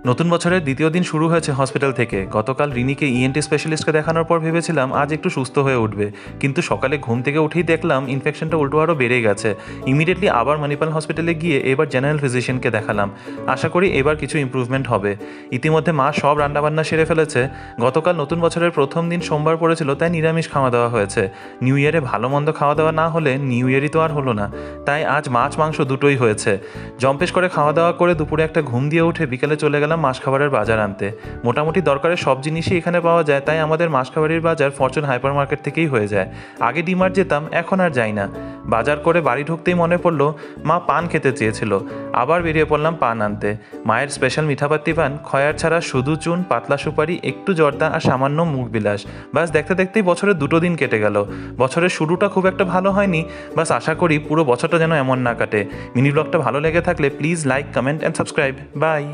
নতুন বছরের দ্বিতীয় দিন শুরু হয়েছে হসপিটাল থেকে। গতকাল রিনিকে ইএনটি স্পেশালিস্টকে দেখানোর পর ভেবেছিলাম আজ একটু সুস্থ হয়ে উঠবে, কিন্তু সকালে ঘুম থেকে উঠেই দেখলাম ইনফেকশনটা উল্টো আরও বেড়ে গেছে। ইমিডিয়েটলি আবার মণিপাল হসপিটালে গিয়ে এবার জেনারেল ফিজিশিয়ানকে দেখালাম। আশা করি এবার কিছু ইমপ্রুভমেন্ট হবে। ইতিমধ্যে মা সব রান্নাবান্না সেরে ফেলেছে। গতকাল নতুন বছরের প্রথম দিন সোমবার পড়েছিল, তাই নিরামিষ খাওয়া দাওয়া হয়েছে। নিউ ইয়ারে ভালো মন্দ খাওয়া দাওয়া না হলে নিউ ইয়ারই তো আর হলো না, তাই আজ মাছ মাংস দুটোই হয়েছে। জম্পেশ করে খাওয়া দাওয়া করে দুপুরে একটা ঘুম দিয়ে উঠে বিকেলে চলে গেলাম মাছ খাবারের বাজার আনতে। মোটামুটি দরকারের সব জিনিসই এখানে পাওয়া যায়, তাই আমাদের মাছ খাবারের বাজার ফরচুন হাইপার মার্কেট থেকেই হয়ে যায়। আগে ডিমার্ট যেতাম, এখন আর যাই না। বাজার করে বাড়ি ঢুকতেই মনে পড়লো মা পান খেতে চেয়েছিল। আবার বেরিয়ে পড়লাম পান আনতে। মায়ের স্পেশাল মিঠাপাত্তি পান, খয়ার ছাড়া শুধু চুন, পাতলা সুপারি, একটু জর্দা আর সামান্য মুখ বিলাস। বাস দেখতে দেখতেই বছরের 2 দিন কেটে গেল। বছরের শুরুটা খুব একটা ভালো হয়নি, বাস আশা করি পুরো বছরটা যেন এমন না কাটে। মিনি ব্লগটা ভালো লেগে থাকলে please like, comment and subscribe. By.